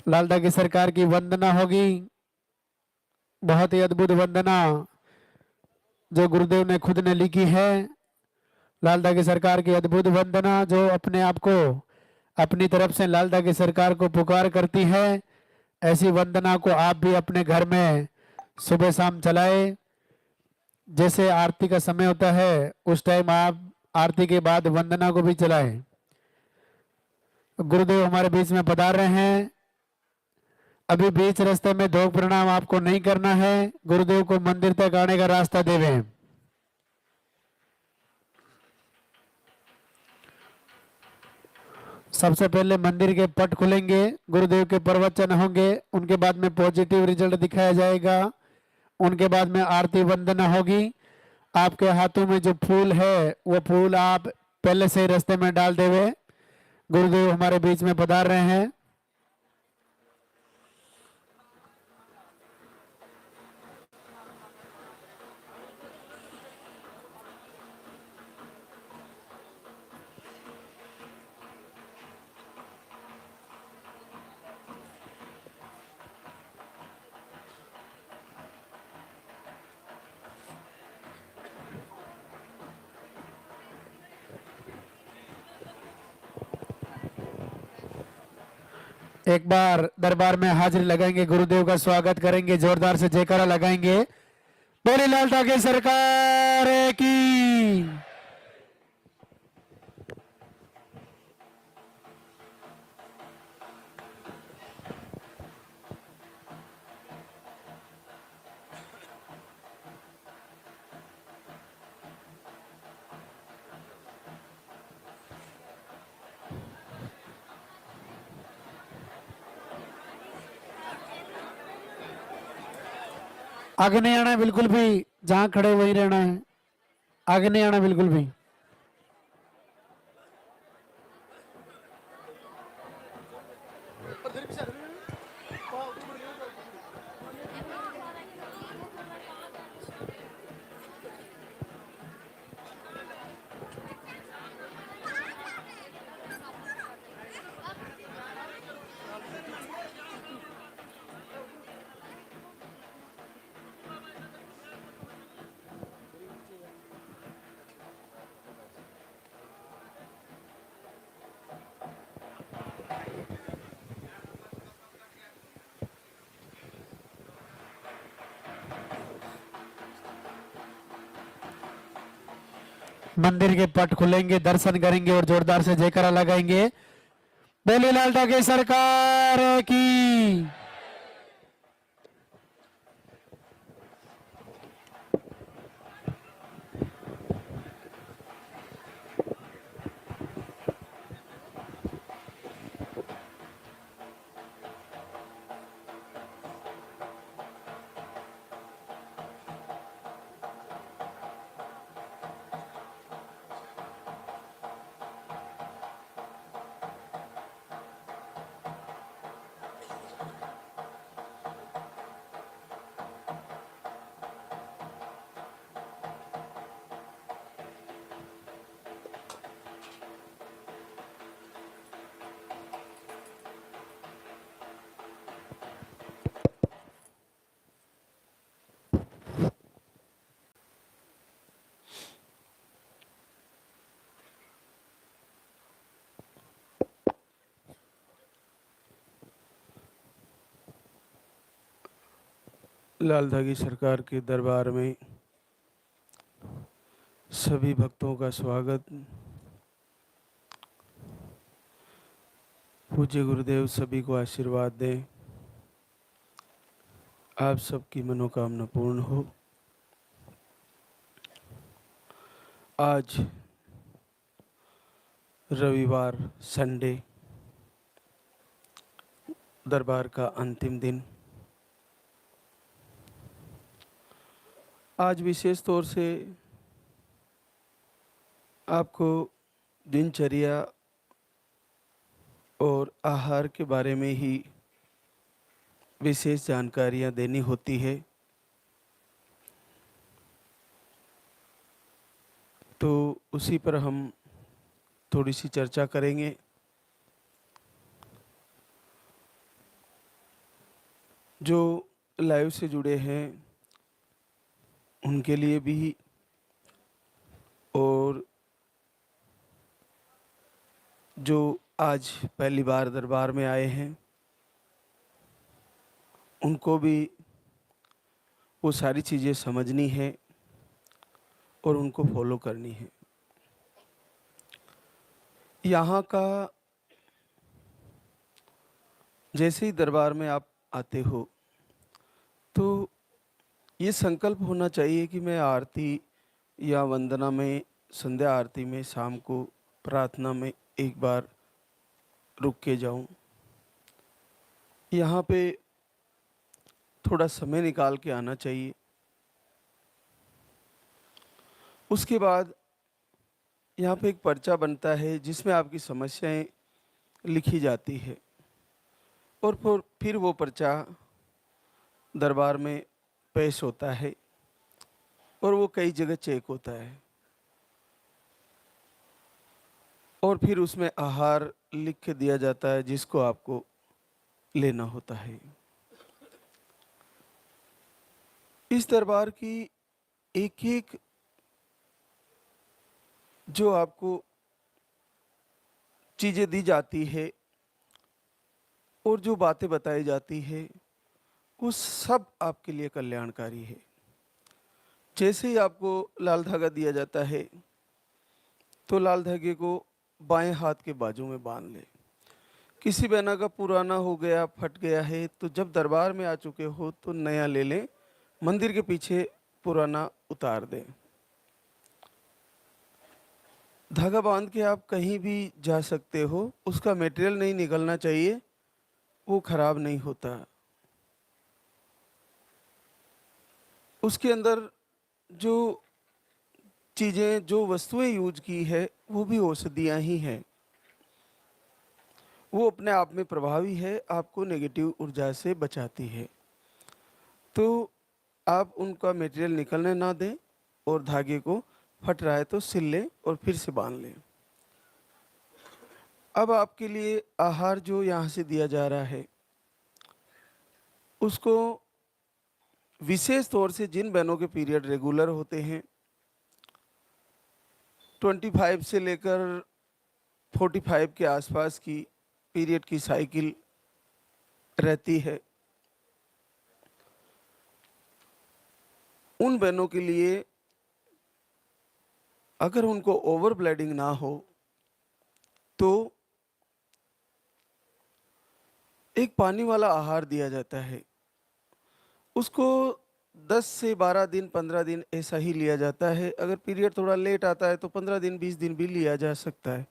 लालदा की सरकार की वंदना होगी, बहुत ही अद्भुत वंदना जो गुरुदेव ने खुद ने लिखी है। लालदा की सरकार की अद्भुत वंदना जो अपने आप को अपनी तरफ से लालदा की सरकार को पुकार करती है। ऐसी वंदना को आप भी अपने घर में सुबह शाम चलाए। जैसे आरती का समय होता है उस टाइम आप आरती के बाद वंदना को भी चलाएं। गुरुदेव हमारे बीच में पधार रहे हैं। अभी बीच रास्ते में धोख प्रणाम आपको नहीं करना है, गुरुदेव को मंदिर तक आने का रास्ता देवें। सबसे पहले मंदिर के पट खुलेंगे, गुरुदेव के प्रवचन होंगे, उनके बाद में पॉजिटिव रिजल्ट दिखाया जाएगा, उनके बाद में आरती वंदना होगी। आपके हाथों में जो फूल है वो फूल आप पहले से ही रास्ते में डाल देवे। गुरुदेव हमारे बीच में पधार रहे हैं। एक बार दरबार में हाजिरी लगाएंगे, गुरुदेव का स्वागत करेंगे, जोरदार से जयकारा लगाएंगे। बोले लालदा की सरकार की। आगे नहीं आना है बिल्कुल भी, जहां खड़े वहीं रहना है, आगे नहीं आना बिल्कुल भी। मंदिर के पट खुलेंगे, दर्शन करेंगे और जोरदार से जयकारा लगाएंगे। बोले लालदा की सरकार की। लालदा की सरकार के दरबार में सभी भक्तों का स्वागत। पूज्य गुरुदेव सभी को आशीर्वाद दें, आप सबकी मनोकामना पूर्ण हो। आज रविवार संडे, दरबार का अंतिम दिन। आज विशेष तौर से आपको दिनचर्या और आहार के बारे में ही विशेष जानकारियां देनी होती है, तो उसी पर हम थोड़ी सी चर्चा करेंगे। जो लाइव से जुड़े हैं उनके लिए भी और जो आज पहली बार दरबार में आए हैं उनको भी वो सारी चीज़ें समझनी है और उनको फॉलो करनी है। यहाँ का जैसे ही दरबार में आप आते हो तो ये संकल्प होना चाहिए कि मैं आरती या वंदना में, संध्या आरती में, शाम को प्रार्थना में एक बार रुक के जाऊं। यहाँ पे थोड़ा समय निकाल के आना चाहिए। उसके बाद यहाँ पे एक पर्चा बनता है जिसमें आपकी समस्याएं लिखी जाती है और फिर वो पर्चा दरबार में पेश होता है और वो कई जगह चेक होता है और फिर उसमें आहार लिख के दिया जाता है जिसको आपको लेना होता है। इस दरबार की एक एक जो आपको चीज़ें दी जाती है और जो बातें बताई जाती है वो सब आपके लिए कल्याणकारी है। जैसे ही आपको लाल धागा दिया जाता है तो लाल धागे को बाएं हाथ के बाजू में बांध ले। किसी बहना का पुराना हो गया, फट गया है, तो जब दरबार में आ चुके हो तो नया ले लें, मंदिर के पीछे पुराना उतार दें। धागा बांध के आप कहीं भी जा सकते हो, उसका मटेरियल नहीं निकलना चाहिए, वो खराब नहीं होता। उसके अंदर जो चीज़ें, जो वस्तुएं यूज की है वो भी औषधियाँ ही हैं। वो अपने आप में प्रभावी है, आपको नेगेटिव ऊर्जा से बचाती है। तो आप उनका मटेरियल निकलने ना दें और धागे को फट रहा है तो सिल लें और फिर से बांध लें। अब आपके लिए आहार जो यहाँ से दिया जा रहा है उसको विशेष तौर से जिन बहनों के पीरियड रेगुलर होते हैं, 25 से लेकर 45 के आसपास की पीरियड की साइकिल रहती है, उन बहनों के लिए अगर उनको ओवर ब्लीडिंग ना हो तो एक पानी वाला आहार दिया जाता है। उसको 10 से 12 दिन, 15 दिन ऐसा ही लिया जाता है। अगर पीरियड थोड़ा लेट आता है तो 15 दिन, 20 दिन भी लिया जा सकता है,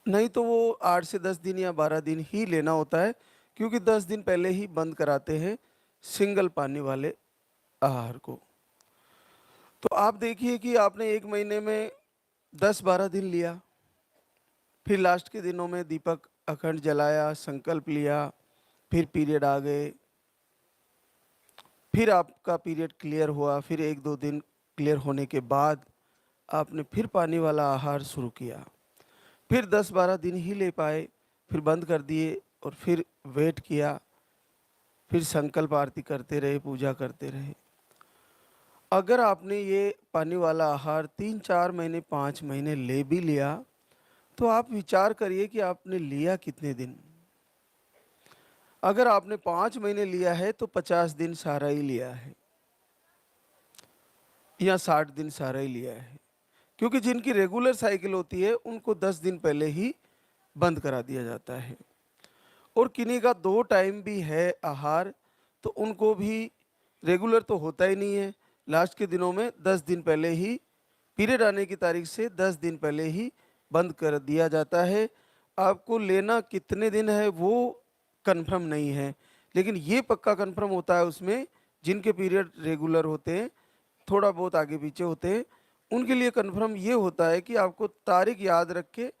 नहीं तो वो 8 से 10 दिन या 12 दिन ही लेना होता है, क्योंकि 10 दिन पहले ही बंद कराते हैं सिंगल पानी वाले आहार को। तो आप देखिए कि आपने एक महीने में 10-12 दिन लिया, फिर लास्ट के दिनों में दीपक अखंड जलाया, संकल्प लिया, फिर पीरियड आ गए, फिर आपका पीरियड क्लियर हुआ, फिर 1-2 दिन क्लियर होने के बाद आपने फिर पानी वाला आहार शुरू किया, फिर 10-12 दिन ही ले पाए, फिर बंद कर दिए और फिर वेट किया, फिर संकल्प आरती करते रहे, पूजा करते रहे। अगर आपने ये पानी वाला आहार 3-4 महीने, 5 महीने ले भी लिया तो आप विचार करिए कि आपने लिया कितने दिन। अगर आपने 5 महीने लिया है तो 50 दिन सारा ही लिया है या 60 दिन सारा ही लिया है, क्योंकि जिनकी रेगुलर साइकिल होती है उनको 10 दिन पहले ही बंद करा दिया जाता है। और किन्हीं का 2 टाइम भी है आहार तो उनको भी रेगुलर तो होता ही नहीं है, लास्ट के दिनों में 10 दिन पहले ही, पीरियड आने की तारीख से 10 दिन पहले ही बंद कर दिया जाता है। आपको लेना कितने दिन है वो कंफर्म नहीं है, लेकिन ये पक्का कंफर्म होता है उसमें जिनके पीरियड रेगुलर होते हैं, थोड़ा बहुत आगे पीछे होते हैं, उनके लिए कंफर्म ये होता है कि आपको तारीख याद रख के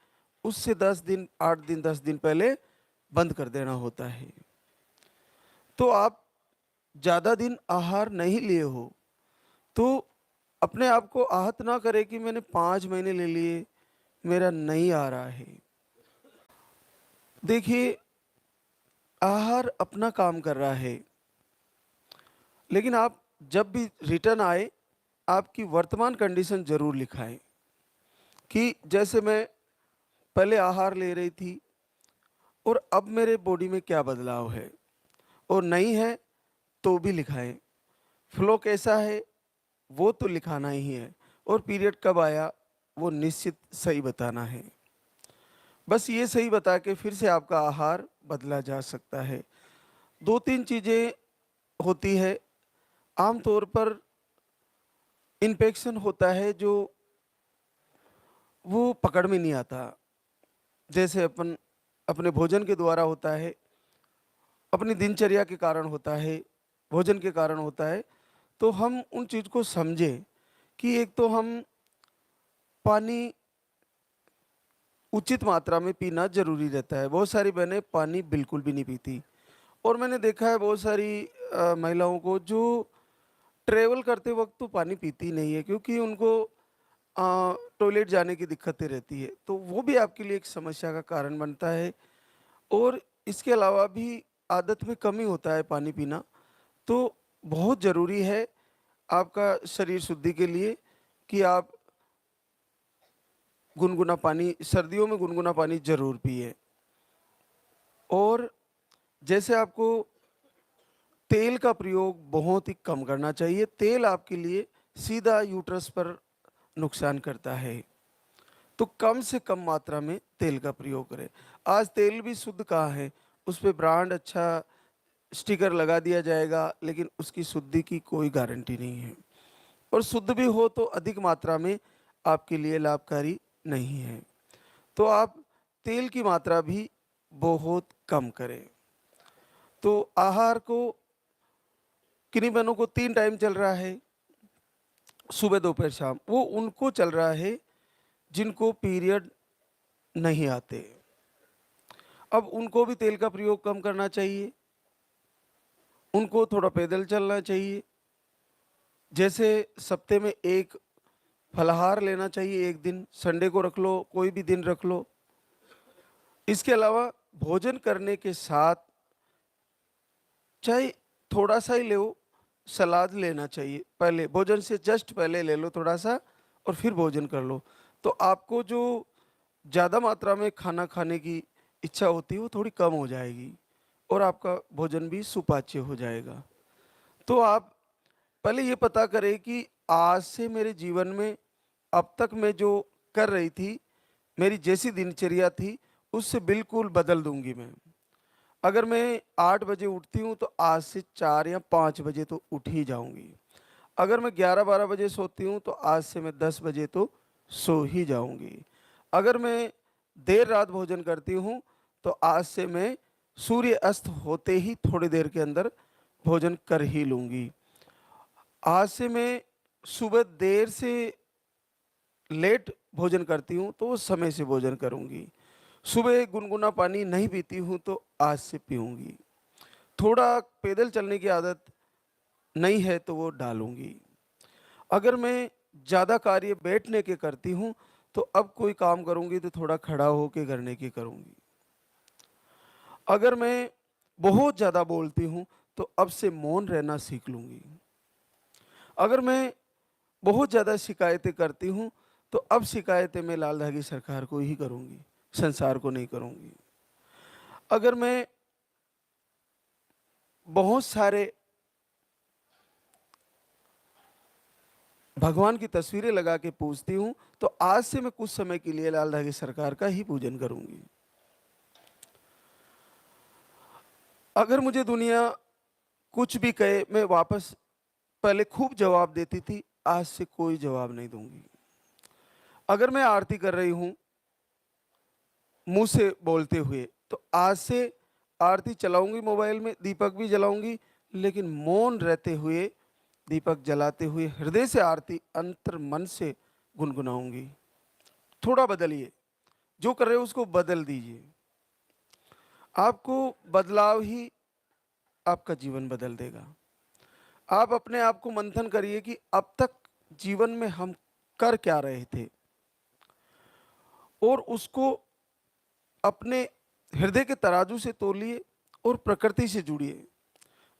उससे 10 दिन, 8 दिन, 10 दिन पहले बंद कर देना होता है। तो आप ज़्यादा दिन आहार नहीं लिए हो तो अपने आप को आहत ना करें कि मैंने 5 महीने ले लिए, मेरा नहीं आ रहा है। देखिए, आहार अपना काम कर रहा है, लेकिन आप जब भी रिटर्न आए, आपकी वर्तमान कंडीशन जरूर लिखाएं कि जैसे मैं पहले आहार ले रही थी और अब मेरे बॉडी में क्या बदलाव है, और नहीं है तो भी लिखाएं। फ्लो कैसा है वो तो लिखाना ही है, और पीरियड कब आया वो निश्चित सही बताना है। बस ये सही बता के फिर से आपका आहार बदला जा सकता है। दो तीन चीज़ें होती है। आमतौर पर इन्फेक्शन होता है जो वो पकड़ में नहीं आता, जैसे अपन अपने भोजन के द्वारा होता है, अपनी दिनचर्या के कारण होता है, भोजन के कारण होता है। तो हम उन चीज़ को समझें कि एक तो हम पानी उचित मात्रा में पीना जरूरी रहता है। बहुत सारी बहनें पानी बिल्कुल भी नहीं पीती, और मैंने देखा है बहुत सारी महिलाओं को जो ट्रेवल करते वक्त तो पानी पीती नहीं है, क्योंकि उनको टॉयलेट जाने की दिक्कतें रहती है, तो वो भी आपके लिए एक समस्या का कारण बनता है। और इसके अलावा भी आदत में कमी होता है पानी पीना, तो बहुत ज़रूरी है आपका शरीर शुद्धि के लिए कि आप गुनगुना पानी, सर्दियों में गुनगुना पानी जरूर पिए। और जैसे आपको तेल का प्रयोग बहुत ही कम करना चाहिए। तेल आपके लिए सीधा यूट्रस पर नुकसान करता है, तो कम से कम मात्रा में तेल का प्रयोग करें। आज तेल भी शुद्ध कहाँ है, उस पे ब्रांड अच्छा स्टिकर लगा दिया जाएगा, लेकिन उसकी शुद्धि की कोई गारंटी नहीं है, और शुद्ध भी हो तो अधिक मात्रा में आपके लिए लाभकारी नहीं है। तो आप तेल की मात्रा भी बहुत कम करें। तो आहार को किन्हीं बहनों को 3 टाइम चल रहा है, सुबह दोपहर शाम, वो उनको चल रहा है जिनको पीरियड नहीं आते। अब उनको भी तेल का प्रयोग कम करना चाहिए, उनको थोड़ा पैदल चलना चाहिए। जैसे सप्ते में एक फलाहार लेना चाहिए, एक दिन संडे को रख लो, कोई भी दिन रख लो। इसके अलावा भोजन करने के साथ चाहे थोड़ा सा ही ले, सलाद लेना चाहिए। पहले भोजन से जस्ट पहले ले लो थोड़ा सा, और फिर भोजन कर लो, तो आपको जो ज़्यादा मात्रा में खाना खाने की इच्छा होती है वो थोड़ी कम हो जाएगी, और आपका भोजन भी सुपाच्य हो जाएगा। तो आप पहले ये पता करें कि आज से मेरे जीवन में अब तक मैं जो कर रही थी, मेरी जैसी दिनचर्या थी उससे बिल्कुल बदल दूंगी मैं। अगर मैं 8 बजे उठती हूँ तो आज से 4 या 5 बजे तो उठ ही जाऊंगी। अगर मैं 11-12 बजे सोती हूँ तो आज से मैं 10 बजे तो सो ही जाऊंगी। अगर मैं देर रात भोजन करती हूँ तो आज से मैं सूर्य अस्त होते ही थोड़ी देर के अंदर भोजन कर ही लूंगी। आज से मैं सुबह देर से लेट भोजन करती हूँ तो उस समय से भोजन करूँगी। सुबह गुनगुना पानी नहीं पीती हूँ तो आज से पीऊँगी। थोड़ा पैदल चलने की आदत नहीं है तो वो डालूँगी। अगर मैं ज़्यादा कार्य बैठने के करती हूँ तो अब कोई काम करूँगी तो थोड़ा खड़ा होके करने की करूँगी। अगर मैं बहुत ज़्यादा बोलती हूँ तो अब से मौन रहना सीख लूँगी। अगर मैं बहुत ज़्यादा शिकायतें करती हूँ तो अब शिकायतें मैं लाल धागी सरकार को ही करूँगी, संसार को नहीं करूँगी। अगर मैं बहुत सारे भगवान की तस्वीरें लगा के पूजती हूँ तो आज से मैं कुछ समय के लिए लाल धागी सरकार का ही पूजन करूँगी। अगर मुझे दुनिया कुछ भी कहे मैं वापस पहले खूब जवाब देती थी, आज से कोई जवाब नहीं दूंगी। अगर मैं आरती कर रही हूं मुंह से बोलते हुए तो आज से आरती चलाऊंगी, मोबाइल में दीपक भी जलाऊंगी, लेकिन मौन रहते हुए दीपक जलाते हुए हृदय से आरती अंतर मन से गुनगुनाऊंगी। थोड़ा बदलिए, जो कर रहे हो उसको बदल दीजिए। आपको बदलाव ही आपका जीवन बदल देगा। आप अपने आप को मंथन करिए कि अब तक जीवन में हम कर क्या रहे थे, और उसको अपने हृदय के तराजू से तोलिए और प्रकृति से जुड़िए।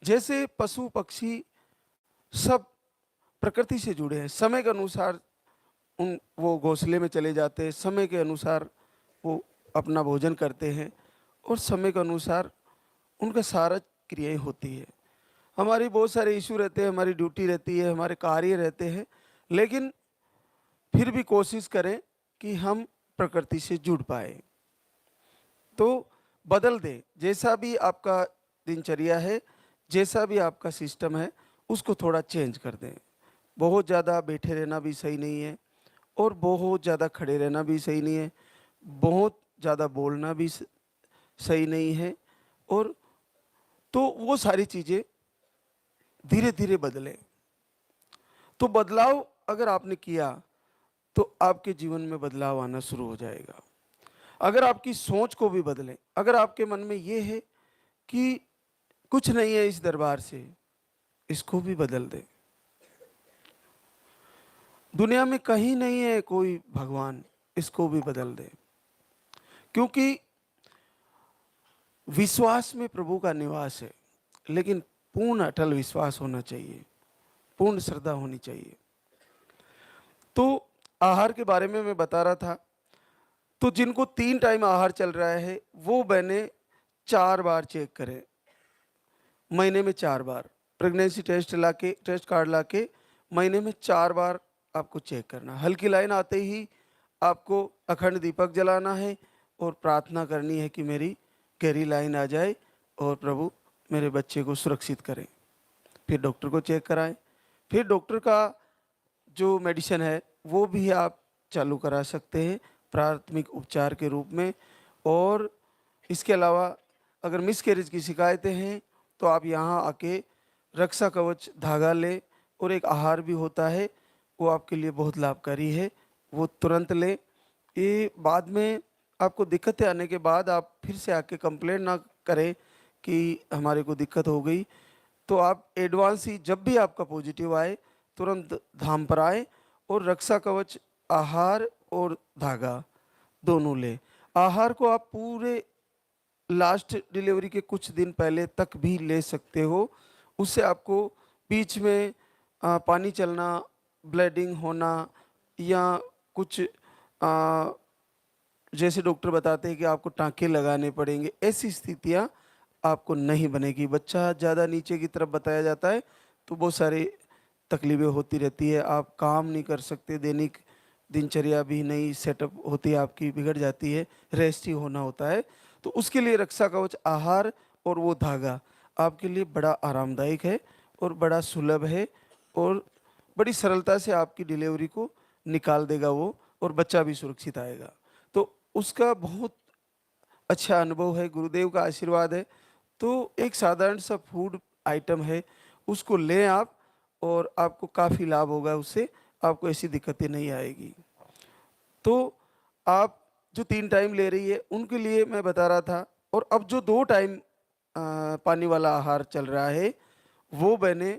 जैसे पशु पक्षी सब प्रकृति से जुड़े हैं, समय के अनुसार वो घोंसले में चले जाते हैं, समय के अनुसार वो अपना भोजन करते हैं और समय के अनुसार उनका सारा क्रियाएं होती है। हमारी बहुत सारे इशू रहते हैं, हमारी ड्यूटी रहती है, हमारे कार्य रहते हैं, लेकिन फिर भी कोशिश करें कि हम प्रकृति से जुड़ पाए। तो बदल दें, जैसा भी आपका दिनचर्या है, जैसा भी आपका सिस्टम है, उसको थोड़ा चेंज कर दें। बहुत ज़्यादा बैठे रहना भी सही नहीं है और बहुत ज़्यादा खड़े रहना भी सही नहीं है, बहुत ज़्यादा बोलना भी सही नहीं है। और तो वो सारी चीज़ें धीरे धीरे बदलें। तो बदलाव अगर आपने किया तो आपके जीवन में बदलाव आना शुरू हो जाएगा। अगर आपकी सोच को भी बदलें, अगर आपके मन में ये है कि कुछ नहीं है इस दरबार से, इसको भी बदल दें। दुनिया में कहीं नहीं है कोई भगवान, इसको भी बदल दें। क्योंकि विश्वास में प्रभु का निवास है, लेकिन पूर्ण अटल विश्वास होना चाहिए, पूर्ण श्रद्धा होनी चाहिए। तो आहार के बारे में मैं बता रहा था। तो जिनको 3 टाइम आहार चल रहा है वो बहने 4 बार चेक करें, महीने में 4 बार प्रेगनेंसी टेस्ट कार्ड लाके महीने में 4 बार आपको चेक करना। हल्की लाइन आते ही आपको अखंड दीपक जलाना है और प्रार्थना करनी है कि मेरी गहरी लाइन आ जाए और प्रभु मेरे बच्चे को सुरक्षित करें। फिर डॉक्टर को चेक कराएं। फिर डॉक्टर का जो मेडिसिन है वो भी आप चालू करा सकते हैं प्राथमिक उपचार के रूप में। और इसके अलावा अगर मिसकैरेज की शिकायतें हैं तो आप यहाँ आके रक्षा कवच धागा लें, और एक आहार भी होता है वो आपके लिए बहुत लाभकारी है, वो तुरंत लें। ये बाद में आपको दिक्कतें आने के बाद आप फिर से आके कंप्लेंट ना करें कि हमारे को दिक्कत हो गई। तो आप एडवांस ही जब भी आपका पॉजिटिव आए तुरंत धाम पर आए और रक्षा कवच आहार और धागा दोनों ले। आहार को आप पूरे लास्ट डिलीवरी के कुछ दिन पहले तक भी ले सकते हो। उससे आपको बीच में पानी चलना, ब्लीडिंग होना या कुछ जैसे डॉक्टर बताते हैं कि आपको टाँके लगाने पड़ेंगे, ऐसी स्थितियाँ आपको नहीं बनेगी। बच्चा ज़्यादा नीचे की तरफ बताया जाता है तो बहुत सारी तकलीफ़ें होती रहती है, आप काम नहीं कर सकते, दैनिक दिनचर्या भी नहीं सेटअप होती है, आपकी बिगड़ जाती है, रेस्ट ही होना होता है। तो उसके लिए रक्षा कवच आहार और वो धागा आपके लिए बड़ा आरामदायक है और बड़ा सुलभ है और बड़ी सरलता से आपकी डिलीवरी को निकाल देगा वो, और बच्चा भी सुरक्षित आएगा। तो उसका बहुत अच्छा अनुभव है, गुरुदेव का आशीर्वाद है। तो एक साधारण सा फूड आइटम है, उसको लें आप और आपको काफ़ी लाभ होगा उससे, आपको ऐसी दिक्कतें नहीं आएगी। तो आप जो 3 टाइम ले रही है उनके लिए मैं बता रहा था। और अब जो 2 टाइम पानी वाला आहार चल रहा है वो बहनें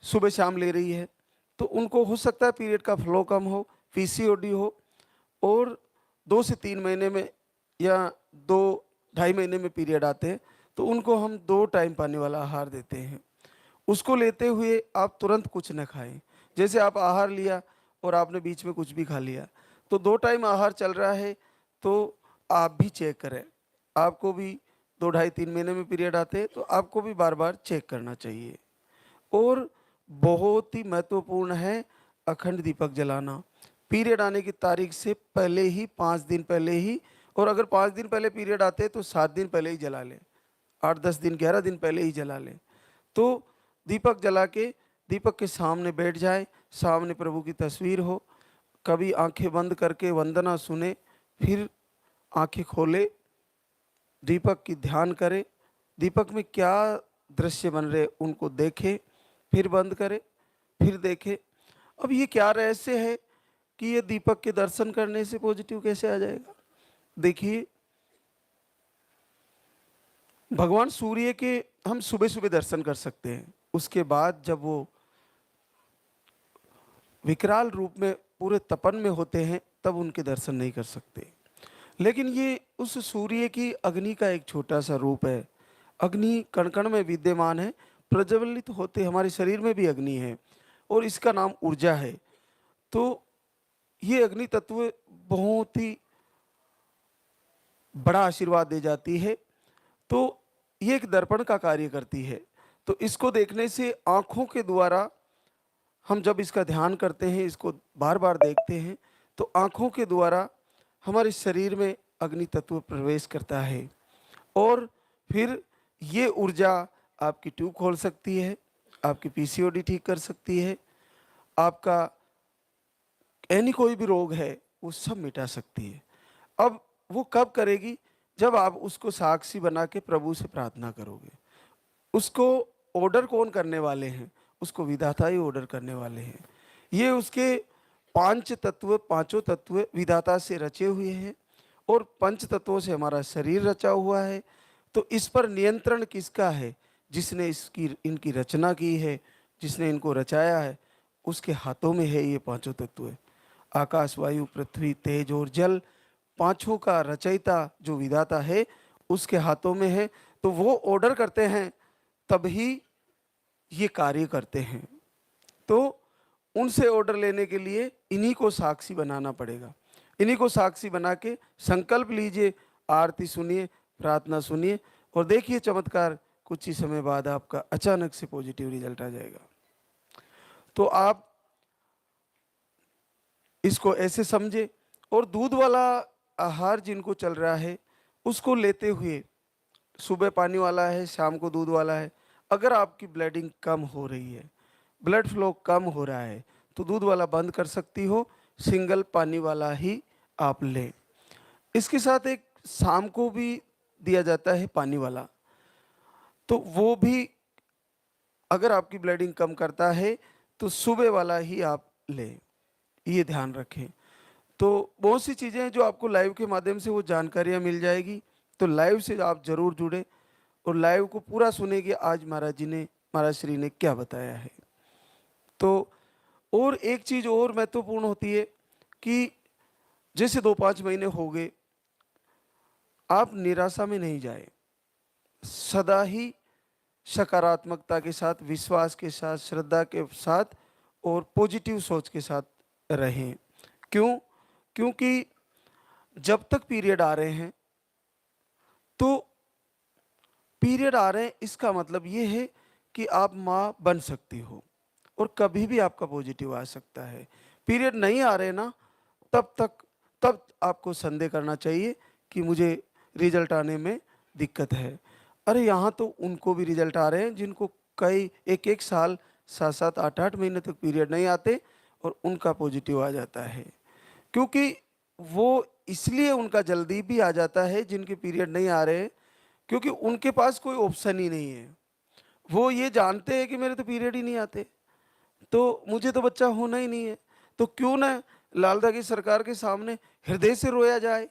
सुबह शाम ले रही है, तो उनको हो सकता है पीरियड का फ्लो कम हो, पीसीओडी हो, और 2 से 3 महीने में या 2 ढाई महीने में पीरियड आते हैं, तो उनको हम 2 टाइम पानी वाला आहार देते हैं। उसको लेते हुए आप तुरंत कुछ न खाएं। जैसे आप आहार लिया और आपने बीच में कुछ भी खा लिया, तो 2 टाइम आहार चल रहा है तो आप भी चेक करें। आपको भी 2 ढाई 3 महीने में पीरियड आते हैं तो आपको भी बार बार चेक करना चाहिए। और बहुत ही महत्वपूर्ण है अखंड दीपक जलाना। पीरियड आने की तारीख से पहले ही, 5 दिन पहले ही, और अगर 5 दिन पहले पीरियड आते हैं तो 7 दिन पहले ही जला लें, 8-10 दिन 11 दिन पहले ही जला लें। तो दीपक जला के दीपक के सामने बैठ जाए, सामने प्रभु की तस्वीर हो, कभी आंखें बंद करके वंदना सुने, फिर आंखें खोले, दीपक की ध्यान करे, दीपक में क्या दृश्य बन रहे उनको देखे, फिर बंद करे, फिर देखे। अब ये क्या रहस्य है कि ये दीपक के दर्शन करने से पॉजिटिव कैसे आ जाएगा? देखिए, भगवान सूर्य के हम सुबह सुबह दर्शन कर सकते हैं, उसके बाद जब वो विकराल रूप में पूरे तपन में होते हैं तब उनके दर्शन नहीं कर सकते। लेकिन ये उस सूर्य की अग्नि का एक छोटा सा रूप है अग्नि कण कण में विद्यमान है, प्रज्वलित होते हमारे शरीर में भी अग्नि है और इसका नाम ऊर्जा है। तो ये अग्नि तत्व बहुत ही बड़ा आशीर्वाद दे जाती है। तो ये एक दर्पण का कार्य करती है। तो इसको देखने से आंखों के द्वारा हम जब इसका ध्यान करते हैं, इसको बार बार देखते हैं, तो आंखों के द्वारा हमारे शरीर में अग्नि तत्व प्रवेश करता है और फिर ये ऊर्जा आपकी ट्यूब खोल सकती है, आपकी पीसीओडी ठीक कर सकती है, आपका एनी कोई भी रोग है वो सब मिटा सकती है। अब वो कब करेगी? जब आप उसको साक्षी बना के प्रभु से प्रार्थना करोगे। उसको ऑर्डर कौन करने वाले हैं? उसको विधाता ही ऑर्डर करने वाले हैं। ये उसके पांचों तत्व विधाता से रचे हुए हैं और पंच तत्वों से हमारा शरीर रचा हुआ है। तो इस पर नियंत्रण किसका है? जिसने इनकी रचना की है, जिसने इनको रचाया है, उसके हाथों में है ये पांचों तत्व। आकाश, वायु, पृथ्वी, तेज और जल, पांचों का रचयिता जो विधाता है उसके हाथों में है। तो वो ऑर्डर करते हैं तभी ये कार्य करते हैं। तो उनसे ऑर्डर लेने के लिए इन्हीं को साक्षी बनाना पड़ेगा। इन्हीं को साक्षी बना के संकल्प लीजिए, आरती सुनिए, प्रार्थना सुनिए और देखिए चमत्कार। कुछ ही समय बाद आपका अचानक से पॉजिटिव रिजल्ट आ जाएगा। तो आप इसको ऐसे समझे। और दूध वाला आहार जिनको चल रहा है उसको लेते हुए, सुबह पानी वाला है, शाम को दूध वाला है, अगर आपकी ब्लीडिंग कम हो रही है, ब्लड फ्लो कम हो रहा है, तो दूध वाला बंद कर सकती हो, सिंगल पानी वाला ही आप लें। इसके साथ एक शाम को भी दिया जाता है पानी वाला, तो वो भी अगर आपकी ब्लीडिंग कम करता है तो सुबह वाला ही आप लें, ये ध्यान रखें। तो बहुत सी चीज़ें हैं जो आपको लाइव के माध्यम से वो जानकारियाँ मिल जाएगी। तो लाइव से आप जरूर जुड़े और लाइव को पूरा सुने कि आज महाराज श्री ने क्या बताया है। तो और एक चीज़ और महत्वपूर्ण होती है कि जैसे 2-5 महीने हो गए, आप निराशा में नहीं जाए, सदा ही सकारात्मकता के साथ, विश्वास के साथ, श्रद्धा के साथ और पॉजिटिव सोच के साथ रहें। क्यों? क्योंकि जब तक पीरियड आ रहे हैं, तो पीरियड आ रहे हैं इसका मतलब ये है कि आप माँ बन सकती हो और कभी भी आपका पॉजिटिव आ सकता है। पीरियड नहीं आ रहे ना, तब आपको संदेह करना चाहिए कि मुझे रिजल्ट आने में दिक्कत है। अरे यहाँ तो उनको भी रिजल्ट आ रहे हैं जिनको कई एक साल, 7-7, 8-8 महीने तक पीरियड नहीं आते और उनका पॉजिटिव आ जाता है। क्योंकि वो इसलिए उनका जल्दी भी आ जाता है जिनके पीरियड नहीं आ रहे हैं, क्योंकि उनके पास कोई ऑप्शन ही नहीं है। वो ये जानते हैं कि मेरे तो पीरियड ही नहीं आते, तो मुझे तो बच्चा होना ही नहीं है, तो क्यों ना लालदा की सरकार के सामने हृदय से रोया जाए,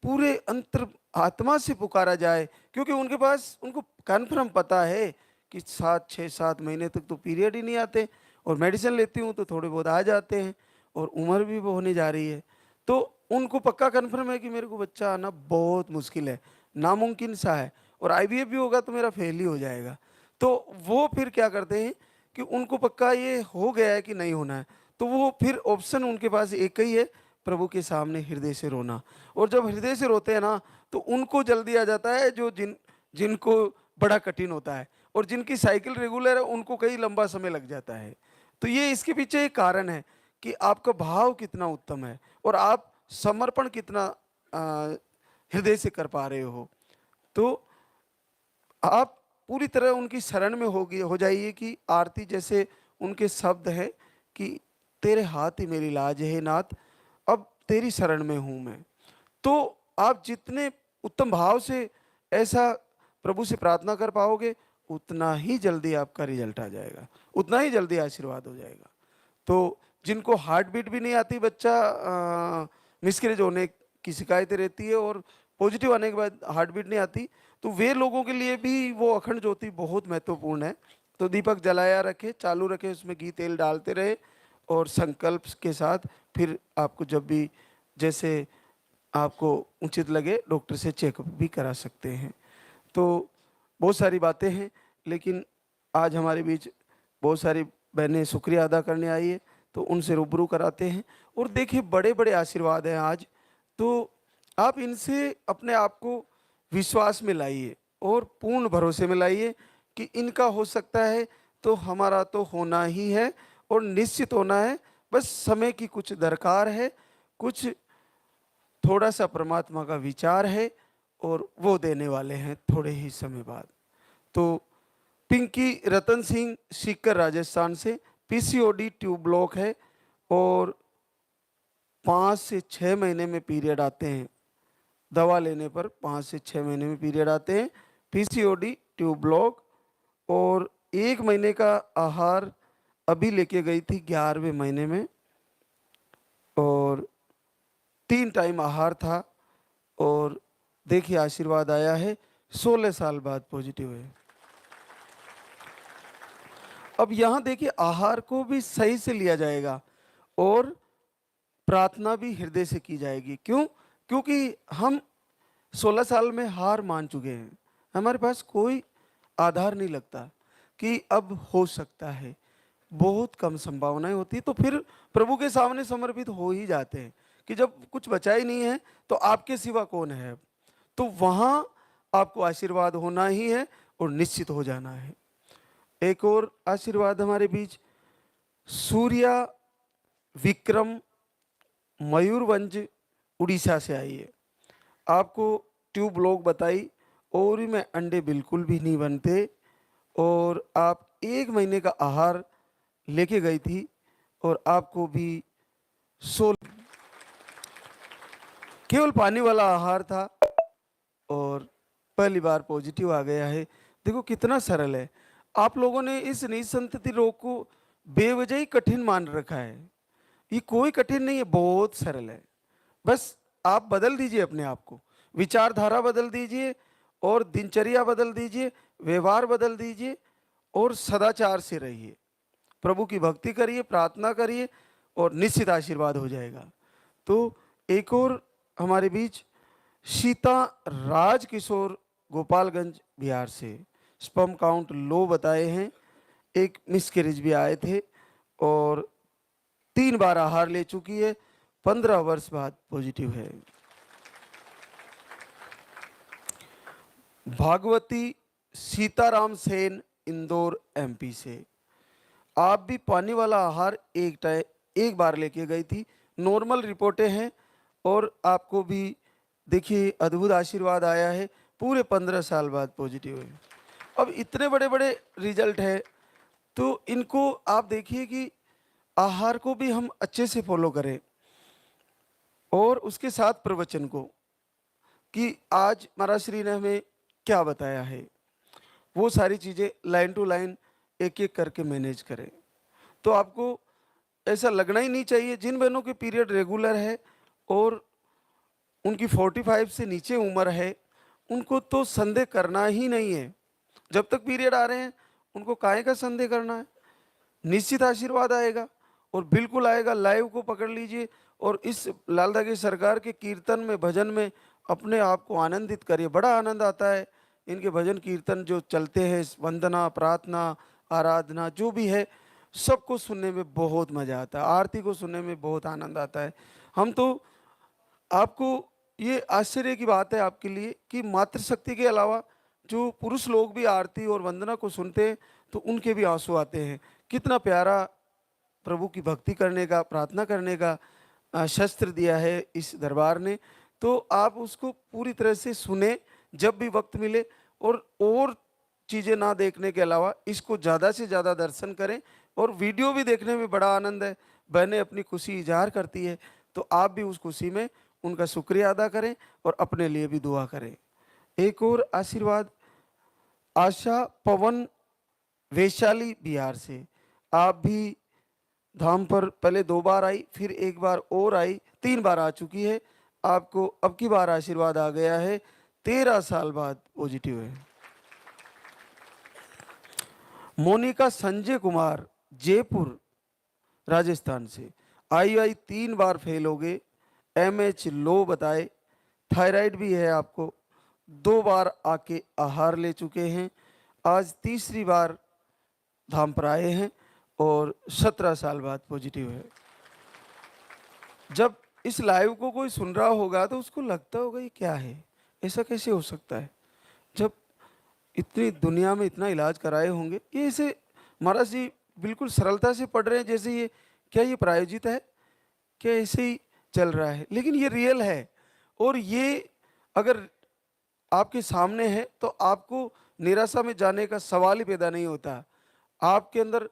पूरे अंतर आत्मा से पुकारा जाए। क्योंकि उनके पास, उनको कन्फर्म पता है कि 6-7 महीने तक तो पीरियड ही नहीं आते और मेडिसिन लेती हूँ तो थोड़े बहुत आ जाते हैं और उम्र भी वो होने जा रही है। तो उनको पक्का कन्फर्म है कि मेरे को बच्चा आना बहुत मुश्किल है, नामुमकिन सा है, और आईवीएफ भी होगा तो मेरा फेल ही हो जाएगा। तो वो फिर क्या करते हैं कि उनको पक्का ये हो गया है कि नहीं होना है, तो वो फिर ऑप्शन उनके पास एक ही है, प्रभु के सामने हृदय से रोना। और जब हृदय से रोते हैं ना, तो उनको जल्दी आ जाता है, जो जिनको बड़ा कठिन होता है, और जिनकी साइकिल रेगुलर है उनको कई लंबा समय लग जाता है। तो ये इसके पीछे एक कारण है कि आपका भाव कितना उत्तम है और आप समर्पण कितना हृदय से कर पा रहे हो। तो आप पूरी तरह उनकी शरण में हो जाइए कि आरती जैसे उनके शब्द है कि तेरे हाथ ही मेरी लाज है नाथ, अब तेरी शरण में हूं मैं। तो आप जितने उत्तम भाव से ऐसा प्रभु से प्रार्थना कर पाओगे, उतना ही जल्दी आपका रिजल्ट आ जाएगा, उतना ही जल्दी आशीर्वाद हो जाएगा। तो जिनको हार्ट बीट भी नहीं आती, बच्चा मिसकैरेज होने की शिकायतें रहती है और पॉजिटिव आने के बाद हार्ट बीट नहीं आती, तो वे लोगों के लिए भी वो अखंड ज्योति बहुत महत्वपूर्ण है। तो दीपक जलाया रखे, चालू रखे, उसमें घी तेल डालते रहे और संकल्प के साथ फिर आपको जब भी जैसे आपको उचित लगे डॉक्टर से चेकअप भी करा सकते हैं। तो बहुत सारी बातें हैं, लेकिन आज हमारे बीच बहुत सारी बहनें शुक्रिया अदा करने आई है, तो उनसे रूबरू कराते हैं। और देखिए बड़े बड़े आशीर्वाद हैं आज, तो आप इनसे अपने आप को विश्वास में लाइए और पूर्ण भरोसे में लाइए कि इनका हो सकता है तो हमारा तो होना ही है और निश्चित होना है। बस समय की कुछ दरकार है, कुछ थोड़ा सा परमात्मा का विचार है और वो देने वाले हैं थोड़े ही समय बाद। तो पिंकी रतन सिंह सीकर राजस्थान से, पीसीओडी ट्यूब ब्लॉक है और 5 से 6 महीने में पीरियड आते हैं, दवा लेने पर 5 से 6 महीने में पीरियड आते हैं, पीसीओडी ट्यूब ब्लॉक। और 1 महीने का आहार अभी लेके गई थी 11वें महीने में, और 3 टाइम आहार था, और देखिए आशीर्वाद आया है, 16 साल बाद पॉजिटिव है। अब यहाँ देखिए आहार को भी सही से लिया जाएगा और प्रार्थना भी हृदय से की जाएगी। क्यों? क्योंकि हम 16 साल में हार मान चुके हैं, हमारे पास कोई आधार नहीं लगता कि अब हो सकता है, बहुत कम संभावनाएं होती है। तो फिर प्रभु के सामने समर्पित हो ही जाते हैं कि जब कुछ बचा ही नहीं है तो आपके सिवा कौन है अब, तो वहाँ आपको आशीर्वाद होना ही है और निश्चित हो जाना है। एक और आशीर्वाद हमारे बीच, सूर्या विक्रम मयूरभंज उड़ीसा से आई है। आपको ट्यूब ब्लॉक बताई, और में अंडे बिल्कुल भी नहीं बनते, और आप 1 महीने का आहार लेके गई थी और आपको भी 16 केवल पानी वाला आहार था और पहली बार पॉजिटिव आ गया है। देखो कितना सरल है। आप लोगों ने इस निसंतति रोग को बेवजह ही कठिन मान रखा है, ये कोई कठिन नहीं है, बहुत सरल है। बस आप बदल दीजिए अपने आप को, विचारधारा बदल दीजिए और दिनचर्या बदल दीजिए, व्यवहार बदल दीजिए और सदाचार से रहिए, प्रभु की भक्ति करिए, प्रार्थना करिए और निश्चित आशीर्वाद हो जाएगा। तो एक और हमारे बीच सीता राज किशोर गोपालगंज बिहार से, स्पर्म काउंट लो बताए हैं, एक मिसकैरेज भी आए थे और 3 बार आहार ले चुकी है, 15 वर्ष बाद पॉजिटिव है। भागवती सीताराम सेन इंदौर एमपी से, आप भी पानी वाला आहार एक बार लेके गई थी, नॉर्मल रिपोर्टें हैं और आपको भी देखिए अद्भुत आशीर्वाद आया है, पूरे 15 साल बाद पॉजिटिव है। अब इतने बड़े बड़े रिजल्ट है, तो इनको आप देखिए कि आहार को भी हम अच्छे से फॉलो करें और उसके साथ प्रवचन को, कि आज महाराज श्री ने हमें क्या बताया है, वो सारी चीज़ें लाइन टू लाइन एक एक करके मैनेज करें। तो आपको ऐसा लगना ही नहीं चाहिए, जिन बहनों के पीरियड रेगुलर है और उनकी 45 से नीचे उम्र है, उनको तो संदेह करना ही नहीं है। जब तक पीरियड आ रहे हैं उनको काहे का संदेह करना है, निश्चित आशीर्वाद आएगा और बिल्कुल आएगा। लाइव को पकड़ लीजिए और इस लालदा की सरकार के कीर्तन में, भजन में अपने आप को आनंदित करिए, बड़ा आनंद आता है। इनके भजन कीर्तन जो चलते हैं, वंदना, प्रार्थना, आराधना जो भी है, सबको सुनने में बहुत मज़ा आता है, आरती को सुनने में बहुत आनंद आता है। हम तो, आपको ये आश्चर्य की बात है आपके लिए कि मातृशक्ति के अलावा जो पुरुष लोग भी आरती और वंदना को सुनते हैं तो उनके भी आंसू आते हैं। कितना प्यारा प्रभु की भक्ति करने का, प्रार्थना करने का शस्त्र दिया है इस दरबार ने। तो आप उसको पूरी तरह से सुने जब भी वक्त मिले, और चीज़ें ना देखने के अलावा इसको ज़्यादा से ज़्यादा दर्शन करें। और वीडियो भी देखने में बड़ा आनंद है, बहनें अपनी खुशी इजहार करती है, तो आप भी उस खुशी में उनका शुक्रिया अदा करें और अपने लिए भी दुआ करें। एक और आशीर्वाद, आशा पवन वैशाली बिहार से, आप भी धाम पर पहले 2 बार आई, फिर 1 बार और आई, 3 बार आ चुकी है। आपको अब की बार आशीर्वाद आ गया है, 13 साल बाद पॉजिटिव है। मोनिका संजय कुमार जयपुर राजस्थान से, आई 3 बार फेल हो गए, एमएच लो बताए, थायराइड भी है आपको, 2 बार आके आहार ले चुके हैं, आज तीसरी बार धाम पर आए हैं और 17 साल बाद पॉजिटिव है। जब इस लाइव को कोई सुन रहा होगा तो उसको लगता होगा ये क्या है, ऐसा कैसे हो सकता है, जब इतनी दुनिया में इतना इलाज कराए होंगे, ये ऐसे महाराज जी बिल्कुल सरलता से पढ़ रहे हैं जैसे ये क्या ये प्रायोजित है, क्या ऐसे ही चल रहा है, लेकिन ये रियल है। और ये अगर आपके सामने है तो आपको निराशा में जाने का सवाल ही पैदा नहीं होता। आपके अंदर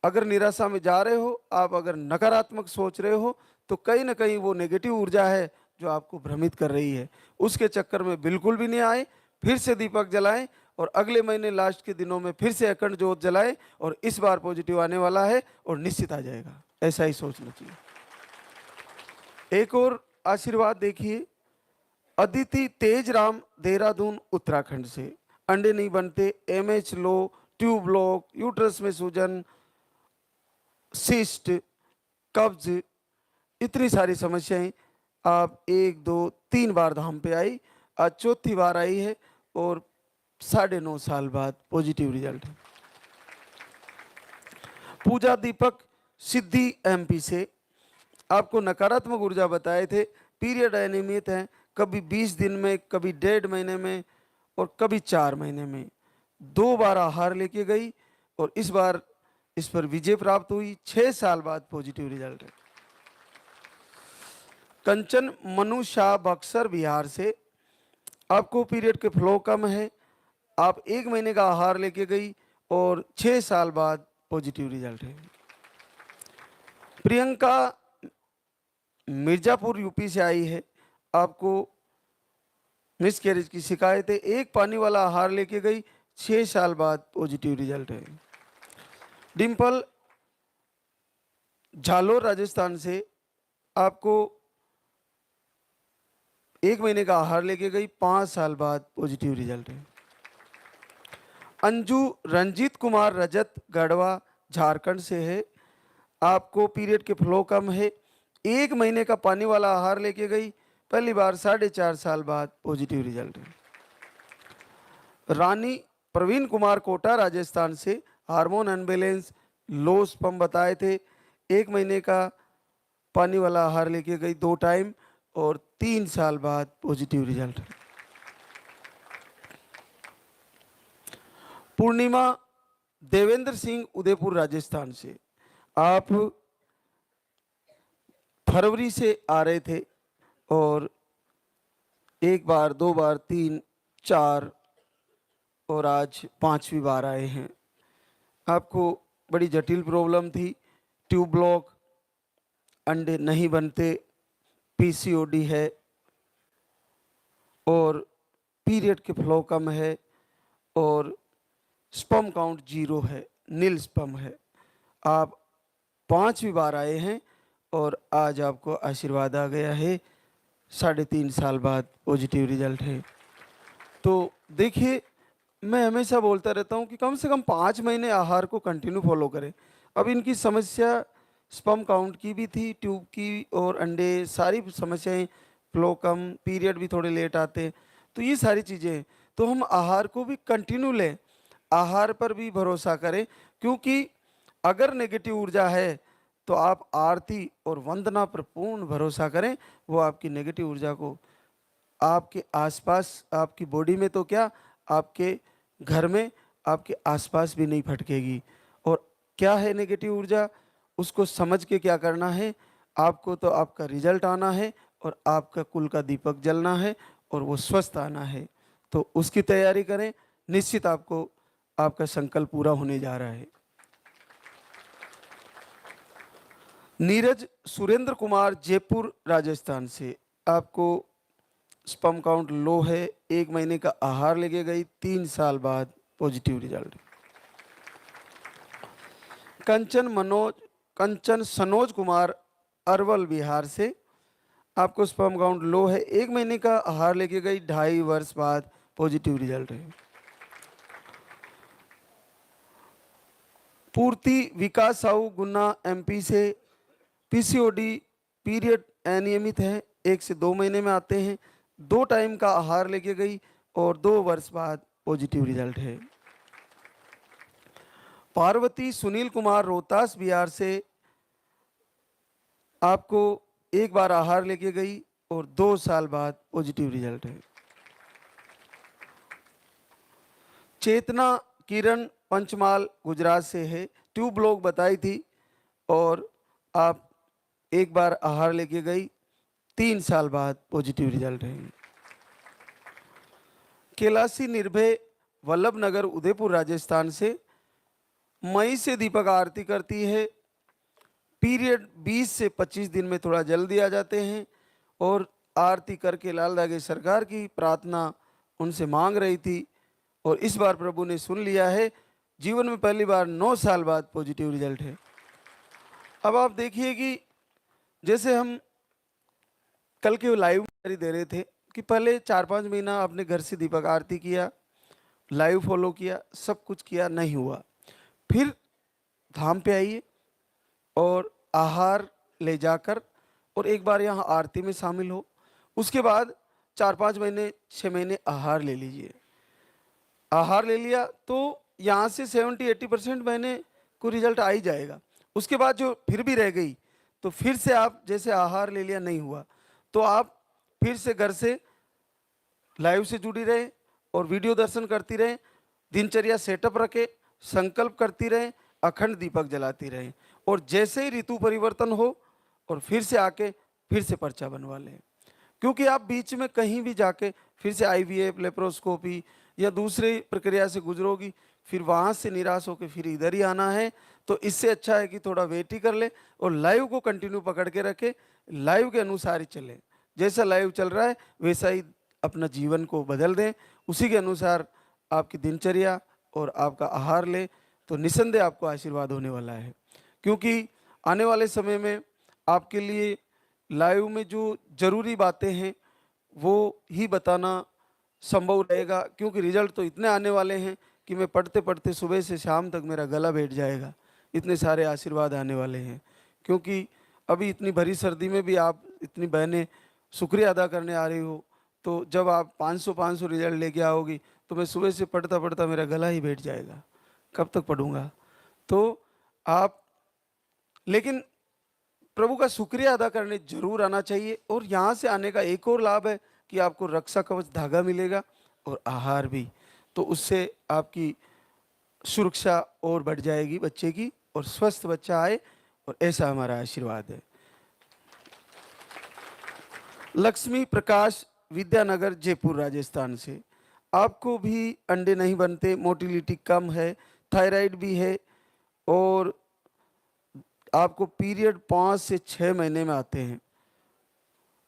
अगर निराशा में जा रहे हो, आप अगर नकारात्मक सोच रहे हो, तो कहीं ना कहीं वो नेगेटिव ऊर्जा है जो आपको भ्रमित कर रही है। उसके चक्कर में बिल्कुल भी नहीं आए, फिर से दीपक जलाएं और अगले महीने लास्ट के दिनों में फिर से अखंड ज्योत जलाएं और इस बार पॉजिटिव आने वाला है और निश्चित आ जाएगा, ऐसा ही सोचना चाहिए। एक और आशीर्वाद देखिए, अदिति तेजराम देहरादून उत्तराखंड से, अंडे नहीं बनते, एमएच लो, ट्यूब ब्लॉक, यूट्रस में सूजन, सिस्ट, कब्ज, इतनी सारी समस्याएं, आप 1 2 3 बार धाम पे आई, आज चौथी बार आई है और 9.5 साल बाद पॉजिटिव रिजल्ट है। पूजा दीपक सिद्धि एमपी से, आपको नकारात्मक ऊर्जा बताए थे, पीरियड अनियमित है, कभी 20 दिन में, कभी 1.5 महीने में और कभी 4 महीने में। 2 बार आहार लेके गई और इस बार इस पर विजय प्राप्त हुई, 6 साल बाद पॉजिटिव रिजल्ट है। कंचन मनु शाह बक्सर बिहार से, आपको पीरियड के फ्लो कम है, आप 1 महीने का आहार लेके गई और 6 साल बाद पॉजिटिव रिजल्ट है। प्रियंका मिर्जापुर यूपी से आई है, आपको मिसकैरेज की शिकायत है, 1 पानी वाला आहार लेके गई, 6 साल बाद पॉजिटिव रिजल्ट है। डिम्पल झालोर राजस्थान से, आपको 1 महीने का आहार लेके गई, 5 साल बाद पॉजिटिव रिजल्ट है। अंजू रंजीत कुमार रजत गढ़वा झारखंड से है, आपको पीरियड के फ्लो कम है, 1 महीने का पानी वाला आहार लेके गई, पहली बार 4.5 साल बाद पॉजिटिव रिजल्ट है। रानी प्रवीण कुमार कोटा राजस्थान से, हार्मोन अनबैलेंस, लो स्पर्म बताए थे, 1 महीने का पानी वाला आहार लेके गई 2 टाइम और 3 साल बाद पॉजिटिव रिजल्ट है। पूर्णिमा देवेंद्र सिंह उदयपुर राजस्थान से, आप फरवरी से आ रहे थे और 1 बार 2 बार 3 4 और आज 5वीं बार आए हैं। आपको बड़ी जटिल प्रॉब्लम थी, ट्यूब ब्लॉक, अंडे नहीं बनते, पीसीओडी है और पीरियड के फ्लो कम है और स्पर्म काउंट 0 है, नील स्पर्म है। आप 5वीं बार आए हैं और आज आपको आशीर्वाद आ गया है, 3.5 साल बाद पॉजिटिव रिजल्ट है। तो देखिए, मैं हमेशा बोलता रहता हूँ कि कम से कम 5 महीने आहार को कंटिन्यू फॉलो करें। अब इनकी समस्या स्पर्म काउंट की भी थी, ट्यूब की और अंडे, सारी समस्याएं, फ्लो कम, पीरियड भी थोड़े लेट आते, तो ये सारी चीज़ें, तो हम आहार को भी कंटिन्यू लें, आहार पर भी भरोसा करें, क्योंकि अगर नेगेटिव ऊर्जा है तो आप आरती और वंदना पर पूर्ण भरोसा करें, वो आपकी नेगेटिव ऊर्जा को आपके आसपास, आपकी बॉडी में तो क्या, आपके घर में, आपके आसपास भी नहीं फटकेगी। और क्या है नेगेटिव ऊर्जा, उसको समझ के क्या करना है, आपको तो आपका रिजल्ट आना है और आपका कुल का दीपक जलना है और वो स्वस्थ आना है, तो उसकी तैयारी करें, निश्चित आपको आपका संकल्प पूरा होने जा रहा है। नीरज सुरेंद्र कुमार जयपुर राजस्थान से, आपको स्पर्म काउंट लो है, 1 महीने का आहार लेके गई, 3 साल बाद पॉजिटिव रिजल्ट। कंचन सनोज कुमार अरवल बिहार से, आपको स्पर्म काउंट लो है, 1 महीने का आहार लेके गई, 2.5 वर्ष बाद पॉजिटिव रिजल्ट है। पूर्ति विकास साहू गुन्ना एमपी से, पीसीओडी, पीरियड अनियमित है, 1 से 2 महीने में आते हैं, 2 टाइम का आहार लेके गई, और 2 वर्ष बाद पॉजिटिव रिजल्ट है। पार्वती सुनील कुमार रोहतास बिहार से आपको एक बार आहार लेके गई और 2 साल बाद पॉजिटिव रिजल्ट है। चेतना किरण पंचमाल गुजरात से है, ट्यूब ब्लॉक बताई थी और आप एक बार आहार लेके गई, 3 साल बाद पॉजिटिव रिजल्ट है। कैलाशी निर्भय वल्लभ नगर उदयपुर राजस्थान से मई से दीपक आरती करती है, पीरियड 20 से 25 दिन में थोड़ा जल्दी आ जाते हैं और आरती करके लाल धागे सरकार की प्रार्थना उनसे मांग रही थी और इस बार प्रभु ने सुन लिया है। जीवन में पहली बार 9 साल बाद पॉजिटिव रिजल्ट है। अब आप देखिए कि जैसे हम कल के लाइव दे रहे थे कि पहले 4-5 महीना आपने घर से दीपक आरती किया, लाइव फॉलो किया, सब कुछ किया, नहीं हुआ, फिर धाम पे आइए और आहार ले जाकर और एक बार यहाँ आरती में शामिल हो, उसके बाद 4-5 महीने 6 महीने आहार ले लीजिए। आहार ले लिया तो यहाँ से 70-80% महीने को रिजल्ट आ ही जाएगा। उसके बाद जो फिर भी रह गई तो फिर से आप जैसे आहार ले लिया नहीं हुआ तो आप फिर से घर से लाइव से जुड़ी रहे और वीडियो दर्शन करती रहे, दिनचर्या सेटअप रखे, संकल्प करती रहे, अखंड दीपक जलाती रहे और जैसे ही ऋतु परिवर्तन हो और फिर से आके फिर से पर्चा बनवा लें। क्योंकि आप बीच में कहीं भी जाके फिर से आईवीएफ, लेप्रोस्कोपी या दूसरी प्रक्रिया से गुजरोगी, फिर वहाँ से निराश होकर फिर इधर ही आना है। तो इससे अच्छा है कि थोड़ा वेट ही कर ले और लाइव को कंटिन्यू पकड़ के रखे, लाइव के अनुसार ही चले। जैसा लाइव चल रहा है वैसा ही अपना जीवन को बदल दें, उसी के अनुसार आपकी दिनचर्या और आपका आहार ले तो निस्संदेह आपको आशीर्वाद होने वाला है। क्योंकि आने वाले समय में आपके लिए लाइव में जो जरूरी बातें हैं वो ही बताना संभव रहेगा, क्योंकि रिजल्ट तो इतने आने वाले हैं कि मैं पढ़ते पढ़ते सुबह से शाम तक मेरा गला बैठ जाएगा, इतने सारे आशीर्वाद आने वाले हैं। क्योंकि अभी इतनी भरी सर्दी में भी आप इतनी बहनें शुक्रिया अदा करने आ रही हो, तो जब आप 500 रिजल्ट लेके आओगी तो मैं सुबह से पढ़ता पढ़ता मेरा गला ही बैठ जाएगा, कब तक पढ़ूंगा। तो आप लेकिन प्रभु का शुक्रिया अदा करने जरूर आना चाहिए। और यहाँ से आने का एक और लाभ है कि आपको रक्षा कवच धागा मिलेगा और आहार भी, तो उससे आपकी सुरक्षा और बढ़ जाएगी बच्चे की और स्वस्थ बच्चा आए, और ऐसा हमारा आशीर्वाद है। लक्ष्मी प्रकाश विद्यानगर जयपुर राजस्थान से, आपको भी अंडे नहीं बनते, मोटिलिटी कम है, थायराइड भी है और आपको पीरियड 5 से 6 महीने में आते हैं,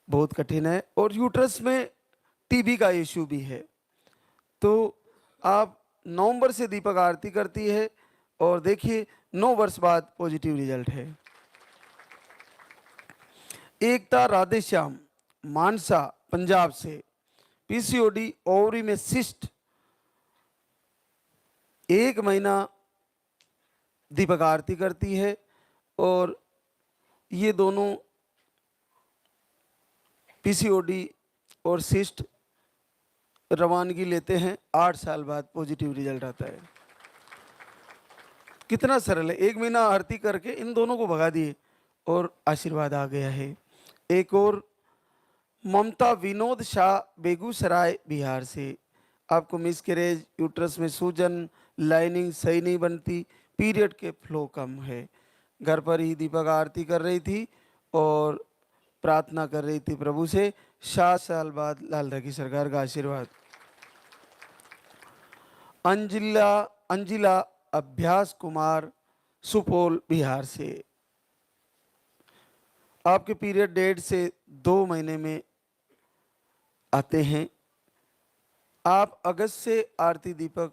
बहुत कठिन है, और यूट्रस में टीबी का इश्यू भी है। तो आप नवंबर से दीपक आरती करती है और देखिए 9 वर्ष बाद पॉजिटिव रिजल्ट है। एकता राधेश्याम मानसा पंजाब से, पीसीओडी, ओवरी में सिस्ट, 1 महीना दीपक आरती करती है और ये दोनों पीसीओडी और सिस्ट रवानगी लेते हैं, 8 साल बाद पॉजिटिव रिजल्ट आता है। कितना सरल है, 1 महीना आरती करके इन दोनों को भगा दिए और आशीर्वाद आ गया है। एक और ममता विनोद शाह बेगूसराय बिहार से, आपको मिसकैरेज, यूट्रस में सूजन, लाइनिंग सही नहीं बनती, पीरियड के फ्लो कम है, घर पर ही दीपक आरती कर रही थी और प्रार्थना कर रही थी प्रभु से, 7 साल बाद लाल धागी सरकार का आशीर्वाद। अंजिला अभ्यास कुमार सुपौल बिहार से, आपके पीरियड 1.5 से 2 महीने में आते हैं। आप अगस्त से आरती दीपक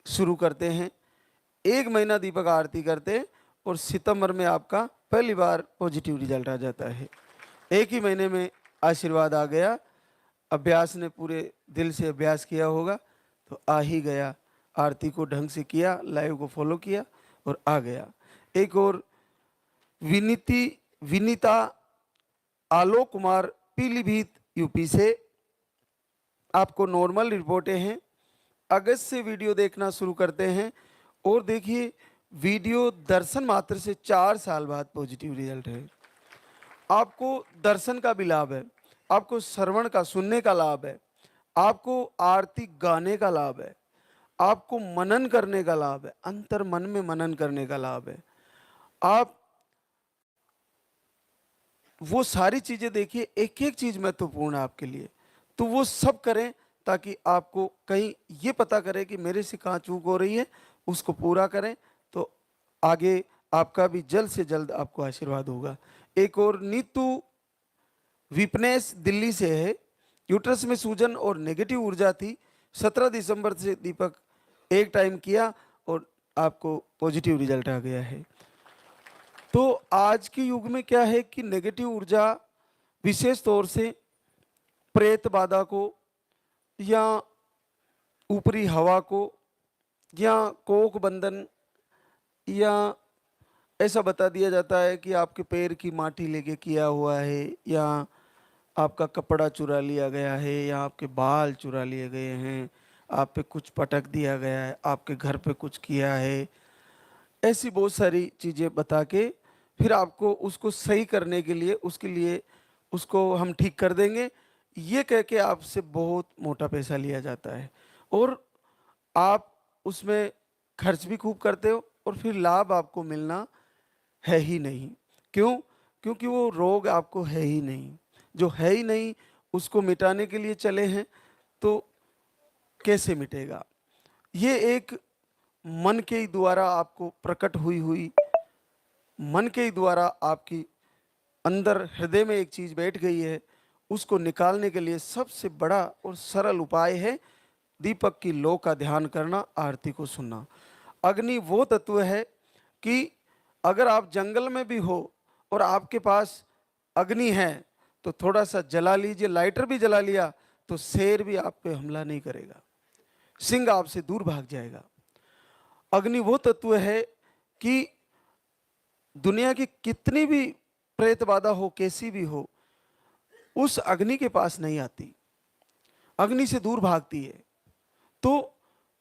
शुरू करते हैं, 1 महीना दीपक आरती करते हैं और सितंबर में आपका पहली बार पॉजिटिव रिजल्ट आ जाता है। 1 ही महीने में आशीर्वाद आ गया। अभ्यास ने पूरे दिल से अभ्यास किया होगा तो आ ही गया, आरती को ढंग से किया, लाइव को फॉलो किया और आ गया। एक और विनीता आलोक कुमार पीलीभीत यूपी से, आपको नॉर्मल रिपोर्टें हैं। अगस्त से वीडियो देखना शुरू करते हैं और देखिए वीडियो दर्शन मात्र से 4 साल बाद पॉजिटिव रिजल्ट है। आपको दर्शन का भी लाभ है, आपको श्रवण का सुनने का लाभ है, आपको आरती गाने का लाभ है, आपको मनन करने का लाभ है, अंतर मन में मनन करने का लाभ है। आप वो सारी चीजें देखिए, एक एक चीज महत्वपूर्ण है आपके लिए, तो वो सब करें ताकि आपको कहीं ये पता करे कि मेरे से कहाँ चूक हो रही है, उसको पूरा करें तो आगे आपका भी जल्द से जल्द आपको आशीर्वाद होगा। एक और नीतू विपनेश दिल्ली से है, यूट्रस में सूजन और नेगेटिव ऊर्जा थी। 17 दिसंबर से दीपक एक टाइम किया और आपको पॉजिटिव रिजल्ट आ गया है। तो आज के युग में क्या है कि नेगेटिव ऊर्जा विशेष तौर से प्रेत बाधा को या ऊपरी हवा को या कोक बंधन या ऐसा बता दिया जाता है कि आपके पैर की माटी लेके किया हुआ है या आपका कपड़ा चुरा लिया गया है या आपके बाल चुरा लिए गए हैं, आप पे कुछ पटक दिया गया है, आपके घर पे कुछ किया है, ऐसी बहुत सारी चीज़ें बता के फिर आपको उसको सही करने के लिए उसके लिए उसको हम ठीक कर देंगे, ये कह के आपसे बहुत मोटा पैसा लिया जाता है और आप उसमें खर्च भी खूब करते हो और फिर लाभ आपको मिलना है ही नहीं। क्यों? क्योंकि वो रोग आपको है ही नहीं, जो है ही नहीं उसको मिटाने के लिए चले हैं तो कैसे मिटेगा? ये एक मन के ही द्वारा आपको प्रकट हुई हुई, मन के ही द्वारा आपकी अंदर हृदय में एक चीज बैठ गई है, उसको निकालने के लिए सबसे बड़ा और सरल उपाय है दीपक की लौ का ध्यान करना, आरती को सुनना। अग्नि वो तत्व है कि अगर आप जंगल में भी हो और आपके पास अग्नि है तो थोड़ा सा जला लीजिए, लाइटर भी जला लिया तो शेर भी आप पे हमला नहीं करेगा, सिंह आपसे दूर भाग जाएगा। अग्नि वो तत्व है कि दुनिया की कितनी भी प्रेत बाधा हो, कैसी भी हो, उस अग्नि के पास नहीं आती, अग्नि से दूर भागती है। तो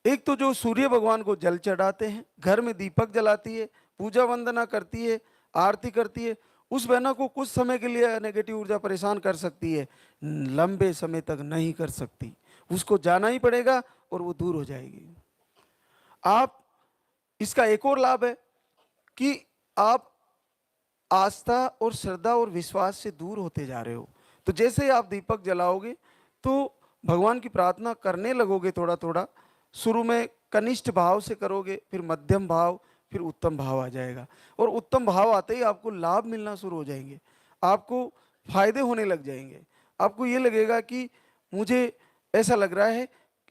एक तो जो सूर्य भगवान को जल चढ़ाते हैं, घर में दीपक जलाती है, पूजा वंदना करती है, आरती करती है, उस बहना को कुछ समय के लिए नेगेटिव ऊर्जा परेशान कर सकती है, लंबे समय तक नहीं कर सकती, उसको जाना ही पड़ेगा और वो दूर हो जाएगी। आप इसका एक और लाभ है कि आप आस्था और श्रद्धा और विश्वास से दूर होते जा रहे हो। तो जैसे ही आप दीपक जलाओगे तो भगवान की प्रार्थना करने लगोगे, थोड़ा थोड़ा शुरू में कनिष्ठ भाव से करोगे, फिर मध्यम भाव, फिर उत्तम भाव आ जाएगा और उत्तम भाव आते ही आपको लाभ मिलना शुरू हो जाएंगे, आपको फायदे होने लग जाएंगे। आपको ये लगेगा कि मुझे ऐसा लग रहा है,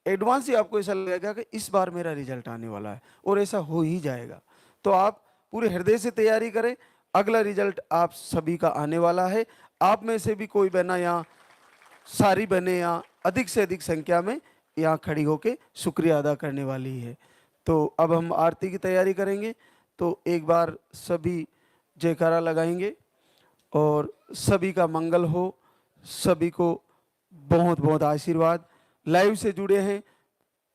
एडवांस ही आपको ऐसा लगेगा कि इस बार मेरा रिजल्ट आने वाला है और ऐसा हो ही जाएगा। तो आप पूरे हृदय से तैयारी करें, अगला रिजल्ट आप सभी का आने वाला है। आप में से भी कोई बहना यहाँ, सारी बहनें यहाँ अधिक से अधिक संख्या में यहाँ खड़ी होके शुक्रिया अदा करने वाली है। तो अब हम आरती की तैयारी करेंगे, तो एक बार सभी जयकारा लगाएंगे और सभी का मंगल हो, सभी को बहुत बहुत आशीर्वाद। लाइव से जुड़े हैं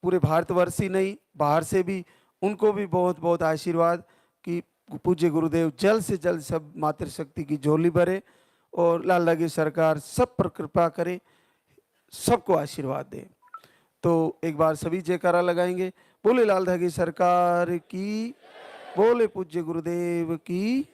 पूरे भारतवर्ष ही नहीं, बाहर से भी, उनको भी बहुत बहुत आशीर्वाद कि पूज्य गुरुदेव जल्द से जल्द सब मातृशक्ति की झोली भरे और लाल दागी सरकार सब पर कृपा करे, सबको आशीर्वाद दे। तो एक बार सभी जयकारा लगाएंगे, बोले लाल धागी सरकार की, बोले पूज्य गुरुदेव की।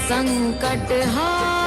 संकट हार